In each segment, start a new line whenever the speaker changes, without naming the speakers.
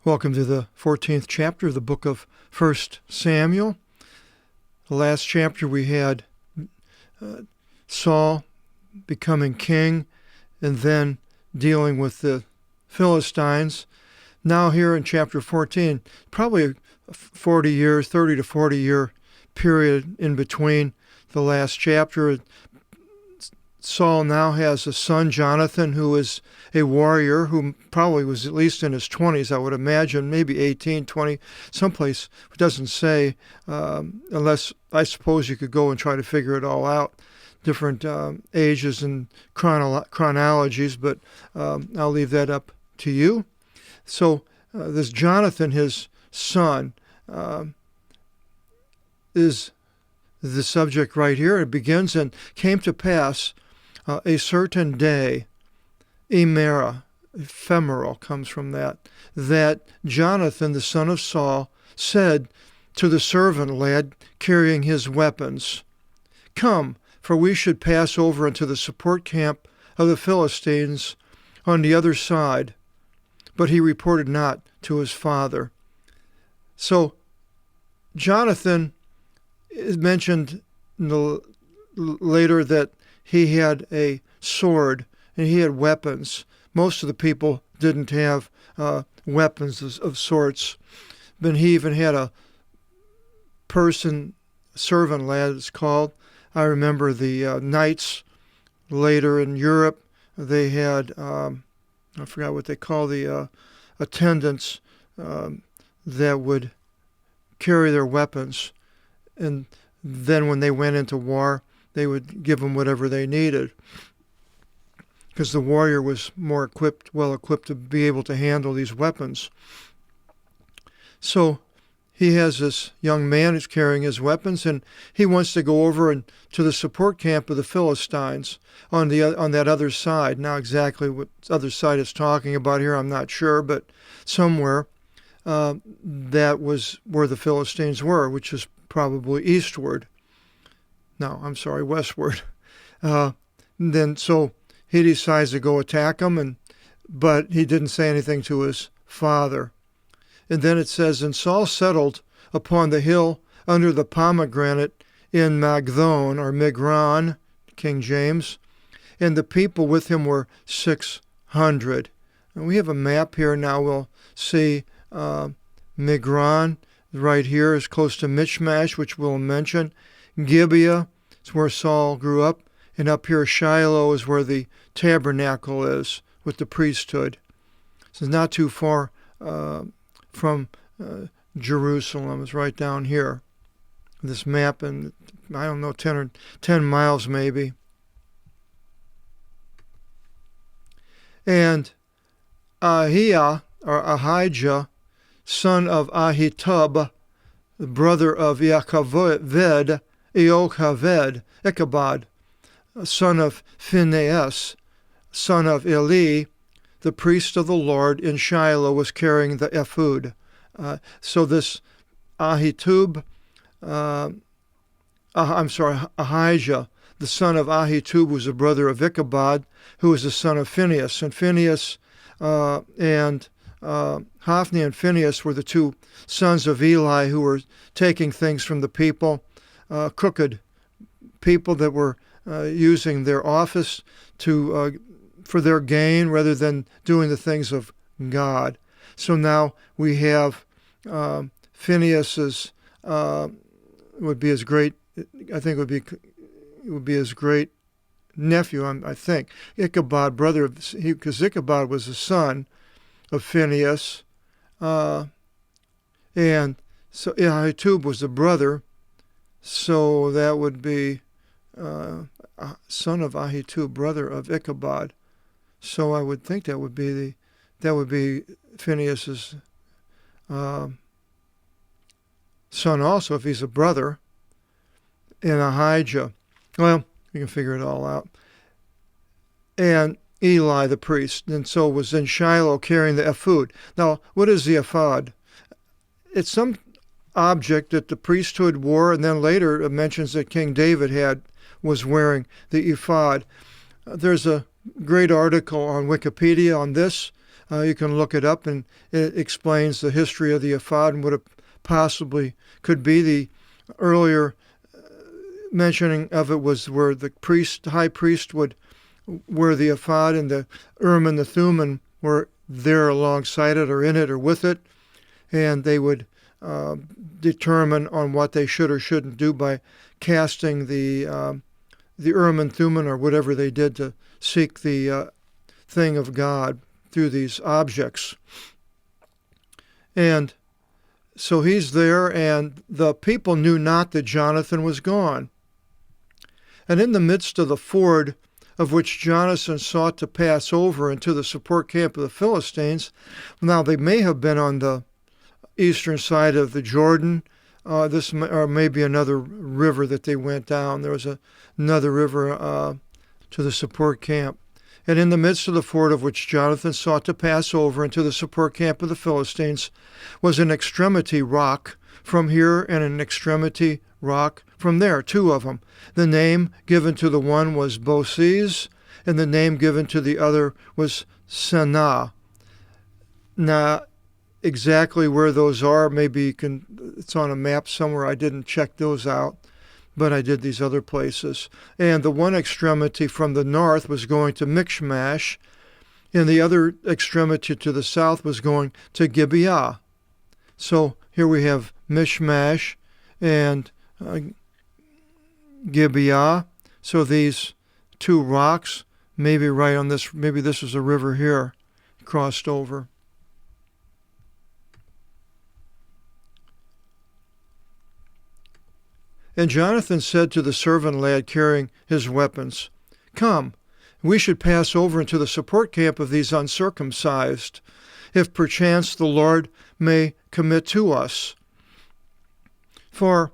Welcome to the 14th chapter of the book of 1 Samuel. The last chapter we had Saul becoming king and then dealing with the Philistines. Now here in chapter 14, probably a 30 to 40 year period in between the last chapter. Saul now has a son, Jonathan, who is a warrior who probably was at least in his 20s, I would imagine, maybe 18, 20, someplace. It doesn't say, unless I suppose you could go and try to figure it all out, different ages and chronologies, but I'll leave that up to you. So this Jonathan, his son, is the subject right here. It begins, and came to pass a certain day, ephemeral comes from that Jonathan, the son of Saul, said to the servant lad carrying his weapons, "Come, for we should pass over into the support camp of the Philistines on the other side." But he reported not to his father. So Jonathan is mentioned later that he had a sword and he had weapons. Most of the people didn't have weapons of sorts. But he even had a servant lad it's called. I remember the knights later in Europe. They had, I forgot what they call the attendants that would carry their weapons. And then when they went into war, they would give them whatever they needed, because the warrior was more well equipped to be able to handle these weapons. So he has this young man who's carrying his weapons, and he wants to go over to the support camp of the Philistines on that other side. Now exactly what other side is talking about here, I'm not sure, but somewhere that was where the Philistines were, which is probably eastward. No, I'm sorry, westward. Then so he decides to go attack them, but he didn't say anything to his father. And then it says, "And Saul settled upon the hill under the pomegranate in Magdon, or Migron, King James, and the people with him were 600. And we have a map here now. We'll see Migron right here is close to Michmash, which we'll mention. Gibeah is where Saul grew up, and up here Shiloh is where the tabernacle is with the priesthood. So it's not too far from Jerusalem. It's right down here. This map, and I don't know, 10 miles maybe. And Ahijah, son of Ahitub, the brother of Ichabod, son of Phinehas, son of Eli, the priest of the Lord in Shiloh, was carrying the ephod. So this Ahijah, the son of Ahitub, was a brother of Ichabod, who was the son of Phinehas. And Phinehas and Hophni and Phinehas were the two sons of Eli who were taking things from the people, crooked people that were using their office for their gain rather than doing the things of God. So now we have Phinehas's would be his great, I think it would be his great nephew, I think, Ichabod, brother of, because Ichabod was the son of Phinehas, and so Ahitub was the brother, so that would be son of Ahitub, brother of Ichabod. So I would think that would be Phinehas's son also, if he's a brother, and Ahijah. Well, you can figure it all out. And Eli the priest, and so was in Shiloh carrying the ephod. Now, what is the ephod? It's some object that the priesthood wore, and then later it mentions that King David was wearing the ephod. There's a great article on Wikipedia on this. You can look it up, and it explains the history of the ephod and what it possibly could be. The earlier mentioning of it was where the high priest would wear the ephod, and the Urim and the Thummim were there alongside it or in it or with it, and they would determine on what they should or shouldn't do by casting the Urim and Thummim or whatever they did to seek the thing of God through these objects. And so he's there, and the people knew not that Jonathan was gone. And in the midst of the ford of which Jonathan sought to pass over into the support camp of the Philistines, now they may have been on the eastern side of the Jordan, or maybe another river that they went down. There was another river to the support camp. And in the midst of the ford of which Jonathan sought to pass over into the support camp of the Philistines was an extremity rock from here and an extremity rock from there, two of them. The name given to the one was Boses, and the name given to the other was Senah. Now, exactly where those are, maybe it's on a map somewhere. I didn't check those out, but I did these other places. And the one extremity from the north was going to Michmash, and the other extremity to the south was going to Gibeah. So here we have Michmash and Gibeah. So these two rocks, maybe right on this, maybe this is a river here, crossed over. And Jonathan said to the servant lad carrying his weapons, "Come, we should pass over into the support camp of these uncircumcised, if perchance the Lord may commit to us. For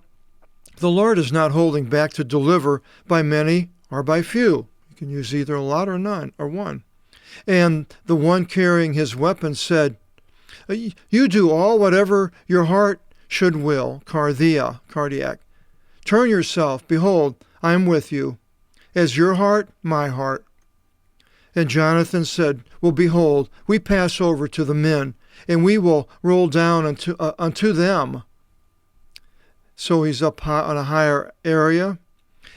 the Lord is not holding back to deliver by many or by few." You can use either a lot or none, or one. And the one carrying his weapons said, "You do all whatever your heart should will," cardiac. "Turn yourself, behold, I am with you. As your heart, my heart." And Jonathan said, "Well, behold, we pass over to the men, and we will roll down unto them." So he's up high, on a higher area,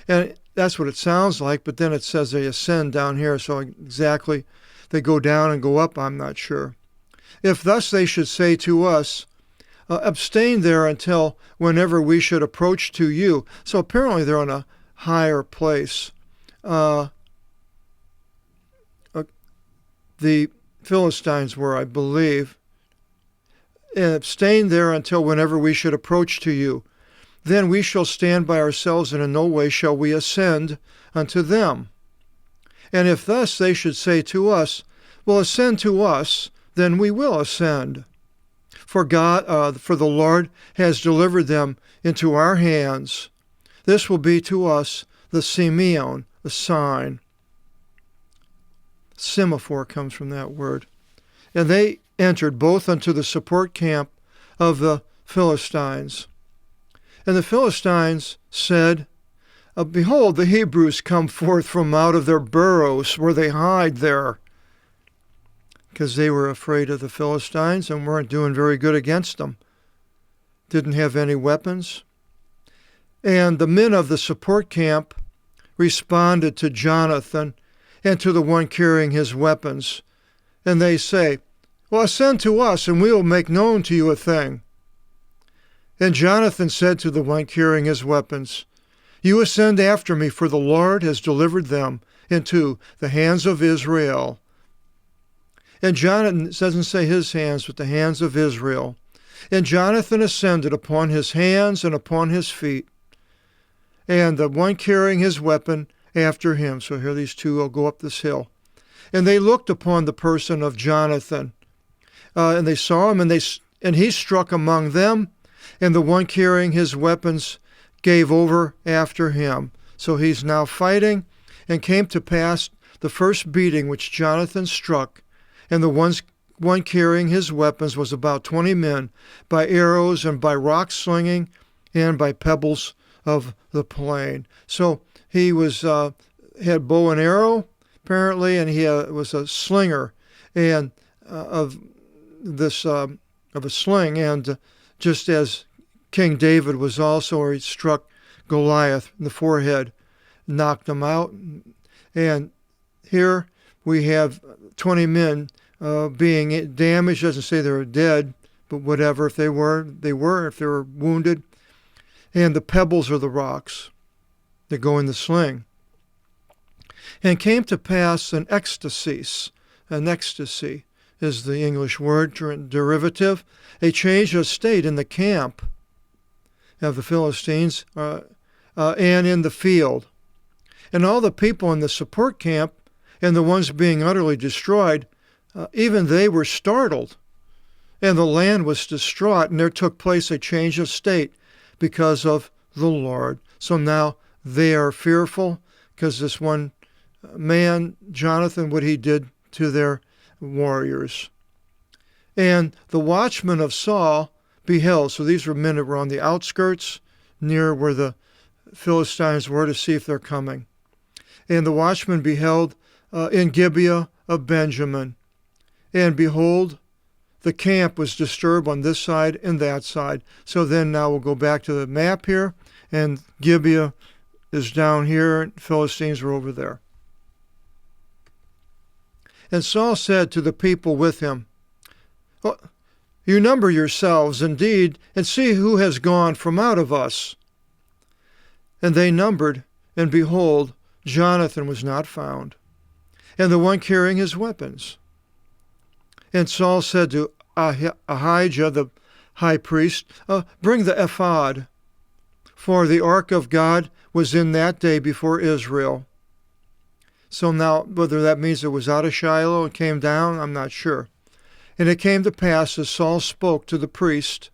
and that's what it sounds like, but then it says they ascend down here, so exactly they go down and go up, I'm not sure. "If thus they should say to us, abstain there until whenever we should approach to you." So apparently they're on a higher place. The Philistines were, I believe. "And abstain there until whenever we should approach to you. Then we shall stand by ourselves, and in no way shall we ascend unto them. And if thus they should say to us, well, ascend to us, then we will ascend. For the Lord has delivered them into our hands. This will be to us the Simeon, the sign." Semaphore comes from that word. And they entered both unto the support camp of the Philistines. And the Philistines said, "Behold, the Hebrews come forth from out of their burrows where they hide there." Because they were afraid of the Philistines and weren't doing very good against them. Didn't have any weapons. And the men of the support camp responded to Jonathan and to the one carrying his weapons. And they say, "Well, ascend to us, and we will make known to you a thing." And Jonathan said to the one carrying his weapons, "You ascend after me, for the Lord has delivered them into the hands of Israel." And Jonathan doesn't say his hands, but the hands of Israel. And Jonathan ascended upon his hands and upon his feet, and the one carrying his weapon after him. So here these two will go up this hill. And they looked upon the person of Jonathan, and they saw him, and he struck among them, and the one carrying his weapons gave over after him. So he's now fighting, and came to pass the first beating which Jonathan struck, and the one carrying his weapons was about 20 men, by arrows and by rock slinging and by pebbles of the plain. So he had bow and arrow, apparently, and he was a slinger. And of this of a sling, and just as King David was also, where he struck Goliath in the forehead, knocked him out. And here we have 20 men being damaged. Doesn't say they were dead, but whatever. If they were, they were. If they were wounded. And the pebbles are the rocks that go in the sling. And came to pass an ecstasy is the English word, derivative, a change of state in the camp of the Philistines and in the field. And all the people in the support camp and the ones being utterly destroyed, even they were startled. And the land was distraught, and there took place a change of state because of the Lord. So now they are fearful because this one man, Jonathan, what he did to their warriors. And the watchmen of Saul beheld. So these were men that were on the outskirts, near where the Philistines were, to see if they're coming. And the watchmen beheld in Gibeah of Benjamin. And behold, the camp was disturbed on this side and that side. So then now we'll go back to the map here, and Gibeah is down here, and Philistines are over there. And Saul said to the people with him, well, you number yourselves indeed, and see who has gone from out of us. And they numbered, and behold, Jonathan was not found, and the one carrying his weapons. And Saul said to Ahijah, the high priest, bring the ephod, for the ark of God was in that day before Israel. So now, whether that means it was out of Shiloh and came down, I'm not sure. And it came to pass, as Saul spoke to the priest,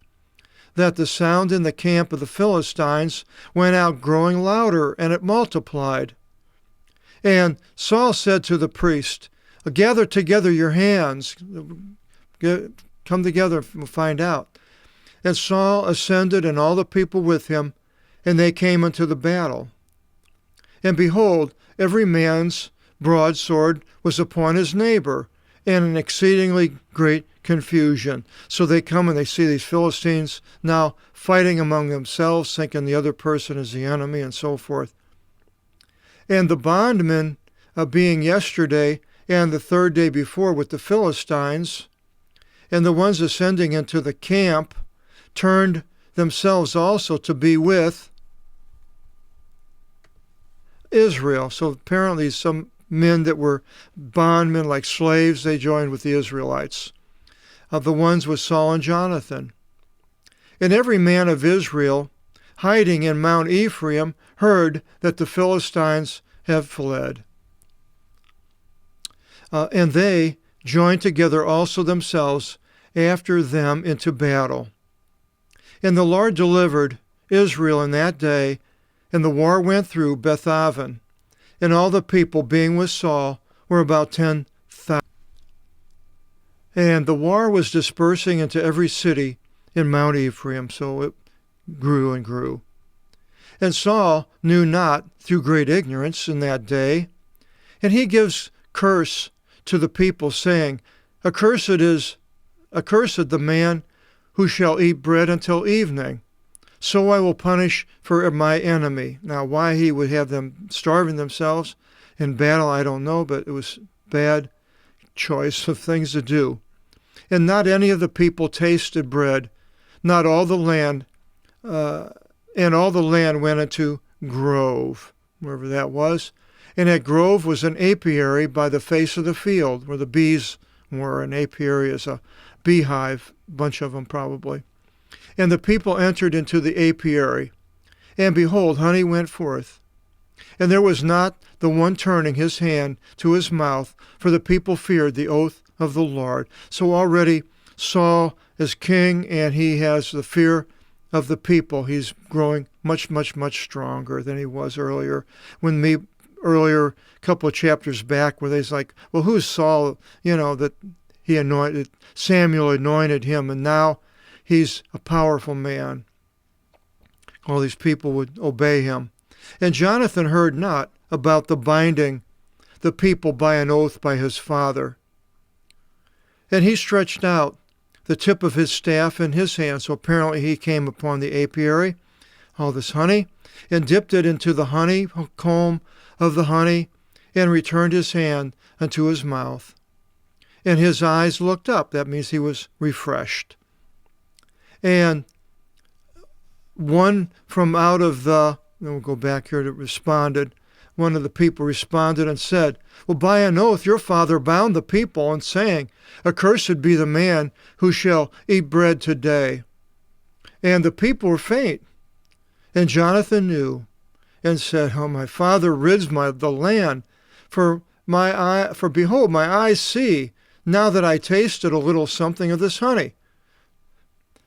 that the sound in the camp of the Philistines went out growing louder, and it multiplied. And Saul said to the priest, gather together your hands. Come together and we'll find out. And Saul ascended, and all the people with him, and they came unto the battle. And behold, every man's broadsword was upon his neighbor, and an exceedingly great confusion. So they come and they see these Philistines now fighting among themselves, thinking the other person is the enemy, and so forth. And the bondmen, being yesterday and the third day before with the Philistines, and the ones ascending into the camp, turned themselves also to be with Israel. So apparently some men that were bondmen, like slaves, they joined with the Israelites. The ones with Saul and Jonathan. And every man of Israel, hiding in Mount Ephraim, heard that the Philistines have fled. And they joined together also themselves after them into battle. And the Lord delivered Israel in that day, and the war went through Bethaven, and all the people being with Saul were about 10,000. And the war was dispersing into every city in Mount Ephraim, so it grew and grew. And Saul knew not through great ignorance in that day, and he gives curse to the people, saying, accursed the man who shall eat bread until evening. So I will punish for my enemy. Now, why he would have them starving themselves in battle, I don't know, but it was bad choice of things to do. And not any of the people tasted bread, not all the land, and all the land went into Grove, wherever that was. And at Grove was an apiary by the face of the field, where the bees were. An apiary is a beehive, bunch of them probably. And the people entered into the apiary, and behold, honey went forth. And there was not the one turning his hand to his mouth, for the people feared the oath of the Lord. So already Saul is king, and he has the fear of the people. He's growing much, much, much stronger than he was earlier. A couple of chapters back, where they's like, well, who's Saul? That he anointed, Samuel anointed him, and now he's a powerful man. All these people would obey him. And Jonathan heard not about the binding the people by an oath by his father. And he stretched out the tip of his staff in his hand. So apparently he came upon the apiary, all this honey, and dipped it into the honeycomb of the honey, and returned his hand unto his mouth. And his eyes looked up. That means he was refreshed. And one from out of the, and we'll go back here, that responded, one of the people responded and said, well, by an oath your father bound the people, and saying, accursed be the man who shall eat bread today. And the people were faint. And Jonathan knew, and said, oh, my father rids the land, for behold, my eyes see, now that I tasted a little something of this honey.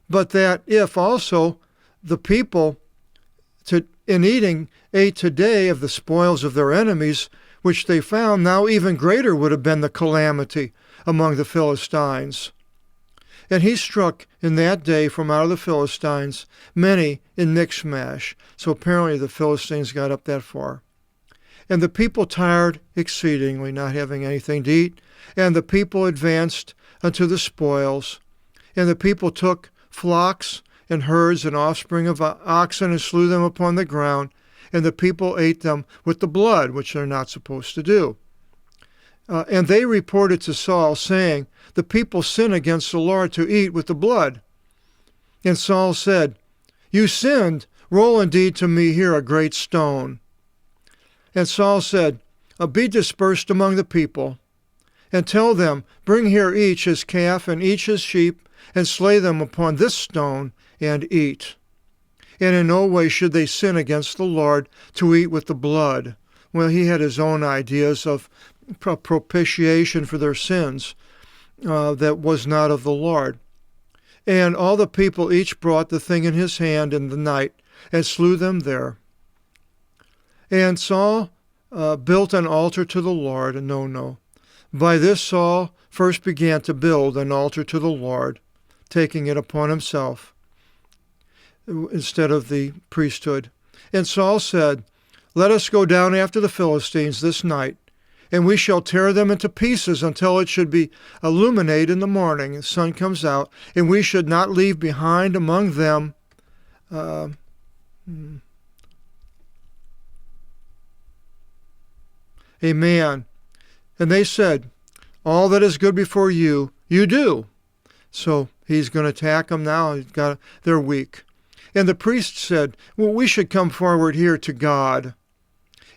But that if also the people in eating ate today of the spoils of their enemies, which they found, now even greater would have been the calamity among the Philistines. And he struck in that day from out of the Philistines many in Michmash. So apparently the Philistines got up that far. And the people tired exceedingly, not having anything to eat. And the people advanced unto the spoils. And the people took flocks and herds and offspring of oxen and slew them upon the ground. And the people ate them with the blood, which they're not supposed to do. And they reported to Saul, saying, the people sin against the Lord to eat with the blood. And Saul said, you sinned, roll indeed to me here a great stone. And Saul said, be dispersed among the people, and tell them, bring here each his calf and each his sheep, and slay them upon this stone, and eat. And in no way should they sin against the Lord to eat with the blood. Well, he had his own ideas of propitiation for their sins that was not of the Lord. And all the people each brought the thing in his hand in the night, and slew them there. And Saul built an altar to the Lord, and no. By this Saul first began to build an altar to the Lord, taking it upon himself instead of the priesthood. And Saul said, let us go down after the Philistines this night, and we shall tear them into pieces until it should be illuminate in the morning. The sun comes out, and we should not leave behind among them a man. And they said, all that is good before you, you do. So he's going to attack them now. They're weak. And the priest said, well, we should come forward here to God.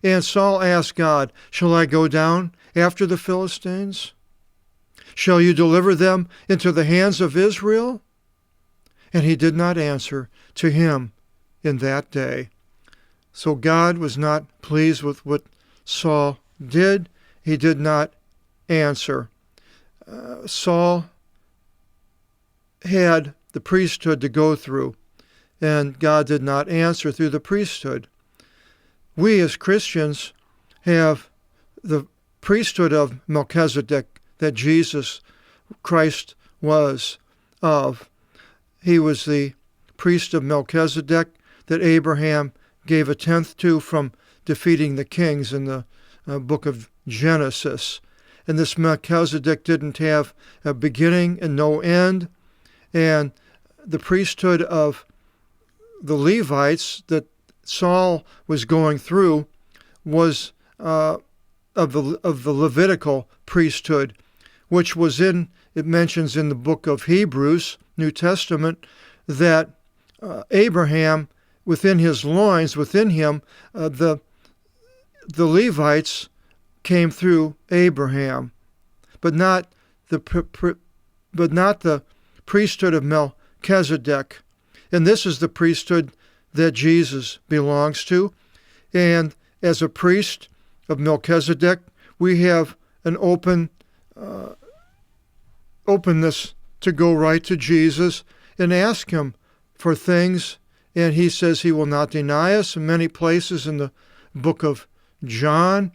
And Saul asked God, shall I go down after the Philistines? Shall you deliver them into the hands of Israel? And he did not answer to him in that day. So God was not pleased with what Saul did. He did not answer. Saul had the priesthood to go through, and God did not answer through the priesthood. We as Christians have the priesthood of Melchizedek that Jesus Christ was of. He was the priest of Melchizedek that Abraham gave a tenth to from defeating the kings in the book of Genesis. And this Melchizedek didn't have a beginning and no end. And the priesthood of the Levites that Saul was going through was of the Levitical priesthood, which was it mentions in the book of Hebrews, New Testament, that Abraham, within his loins, within him, the Levites came through Abraham, but not the priesthood of Melchizedek. And this is the priesthood that Jesus belongs to. And as a priest of Melchizedek, we have an openness to go right to Jesus and ask him for things. And he says he will not deny us. In many places in the book of John,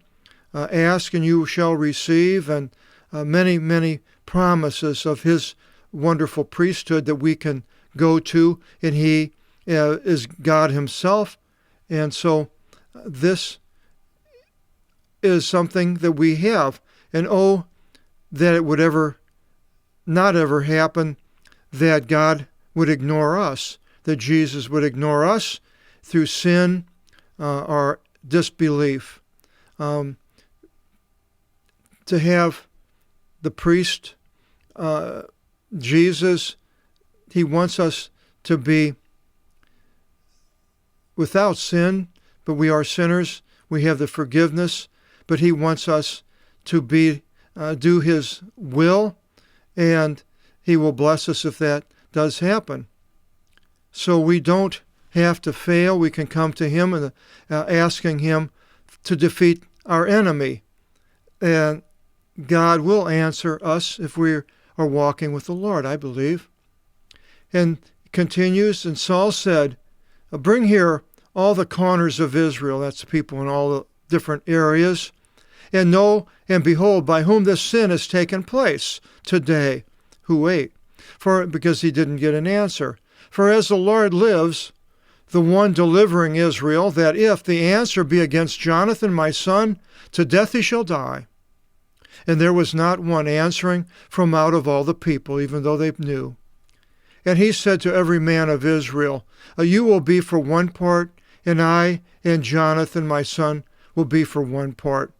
ask and you shall receive, and many, many promises of his wonderful priesthood that we can go to, and he is God himself. And so this is something that we have, and oh, that it would ever not ever happen that God would ignore us, that Jesus would ignore us through sin or disbelief. To have the priest, Jesus, he wants us to be without sin, but we are sinners. We have the forgiveness, but he wants us to be do his will, and he will bless us if that does happen. So we don't have to fail. We can come to him and asking him to defeat our enemy. And God will answer us if we are walking with the Lord, I believe. And continues, and Saul said, bring here all the corners of Israel, that's people in all the different areas, and know and behold by whom this sin has taken place today. Who ate? Because he didn't get an answer. For as the Lord lives, the one delivering Israel, that if the answer be against Jonathan my son, to death he shall die. And there was not one answering from out of all the people, even though they knew. And he said to every man of Israel, you will be for one part, and I and Jonathan my son will be for one part.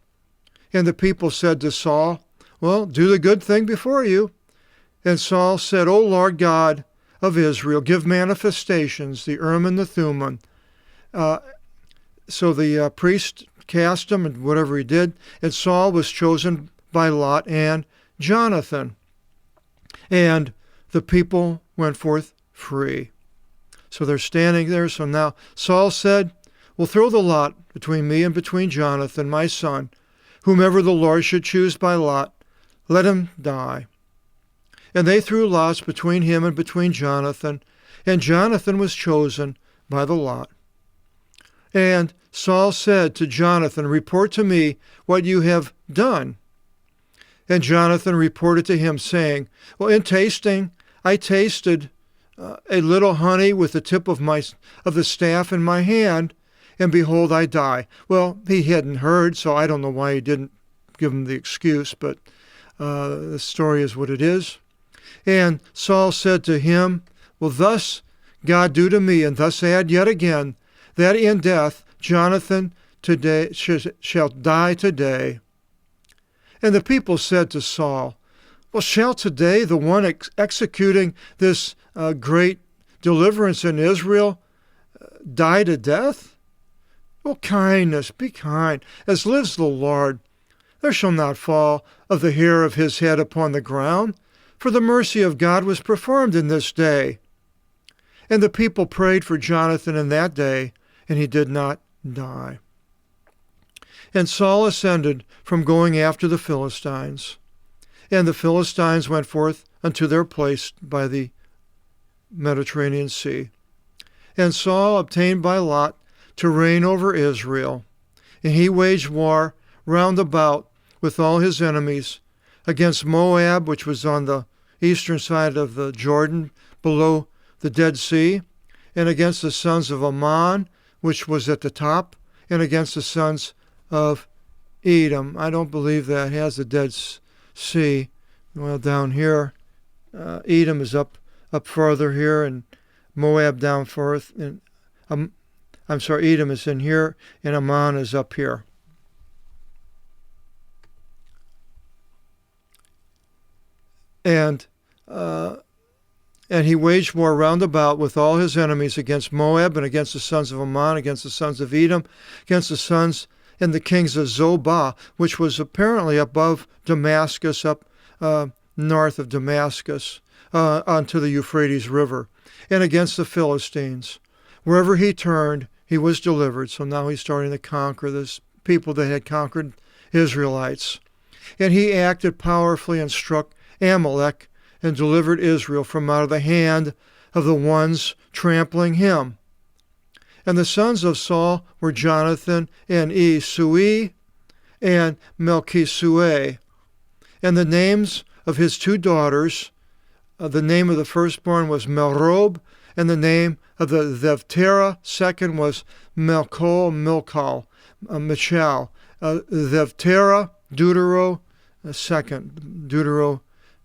And the people said to Saul, well, do the good thing before you. And Saul said, O Lord God of Israel, give manifestations, the Urim and the Thummim. So the priest cast him, and whatever he did, and Saul was chosen by Lot and Jonathan. And the people went forth free. So they're standing there. So now Saul said, well, throw the lot between me and between Jonathan, my son. Whomever the Lord should choose by lot, let him die. And they threw lots between him and between Jonathan, and Jonathan was chosen by the lot. And Saul said to Jonathan, report to me what you have done. And Jonathan reported to him, saying, well, in tasting, I tasted a little honey with the tip of the staff in my hand, and behold, I die. Well, he hadn't heard, so I don't know why he didn't give him the excuse, but the story is what it is. And Saul said to him, well, thus God do to me, and thus add yet again, that in death Jonathan today shall die today. And the people said to Saul, well, shall today the one executing this great deliverance in Israel die to death? Well, kindness, be kind, as lives the Lord. There shall not fall of the hair of his head upon the ground, for the mercy of God was performed in this day. And the people prayed for Jonathan in that day, and he did not die. And Saul ascended from going after the Philistines. And the Philistines went forth unto their place by the Mediterranean Sea. And Saul obtained by lot to reign over Israel. And he waged war round about with all his enemies against Moab, which was on the eastern side of the Jordan, below the Dead Sea, and against the sons of Ammon, which was at the top, and against the sons of Edom. I don't believe that has the Dead Sea. Well, down here, Edom is up farther here, and Moab down forth. And Edom is in here, and Ammon is up here. And he waged war round about with all his enemies against Moab, and against the sons of Ammon, against the sons of Edom, against the sons and the kings of Zobah, which was apparently above Damascus, up north of Damascus, onto the Euphrates River, and against the Philistines. Wherever he turned, he was delivered. So now he's starting to conquer this people that had conquered Israelites. And he acted powerfully and struck Amalek and delivered Israel from out of the hand of the ones trampling him. And the sons of Saul were Jonathan and Isui and Melchisuah. And the names of his two daughters, the name of the firstborn was Melrob, and the name of the Thevterah second was Michal. Thevterah, Deutero second, Deutero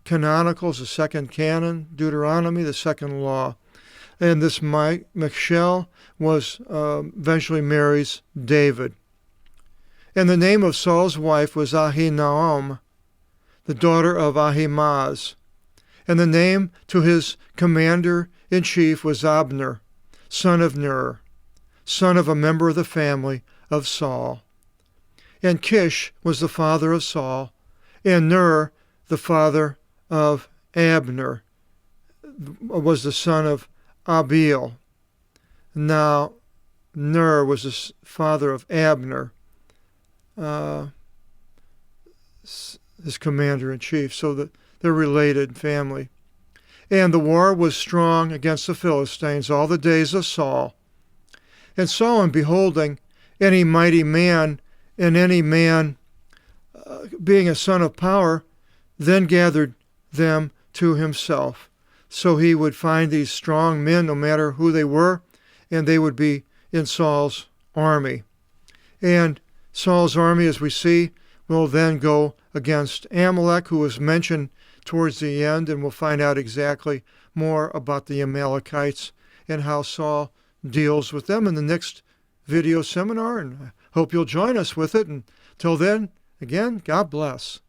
Canonicals, the second canon, Deuteronomy, the second law. And this Michal was eventually marries David. And the name of Saul's wife was Ahinoam, the daughter of Ahimaaz. And the name to his commander-in-chief was Abner, son of Ner, son of a member of the family of Saul. And Kish was the father of Saul, and Ner, the father of Abner, was the son of Abiel. Now, Ner was the father of Abner, his commander-in-chief, so that they're related family. And the war was strong against the Philistines all the days of Saul. And Saul, in beholding any mighty man, and any man being a son of power, then gathered them to himself. So he would find these strong men, no matter who they were, and they would be in Saul's army. And Saul's army, as we see, will then go against Amalek, who was mentioned towards the end, and we'll find out exactly more about the Amalekites and how Saul deals with them in the next video seminar, and I hope you'll join us with it. And till then, again, God bless.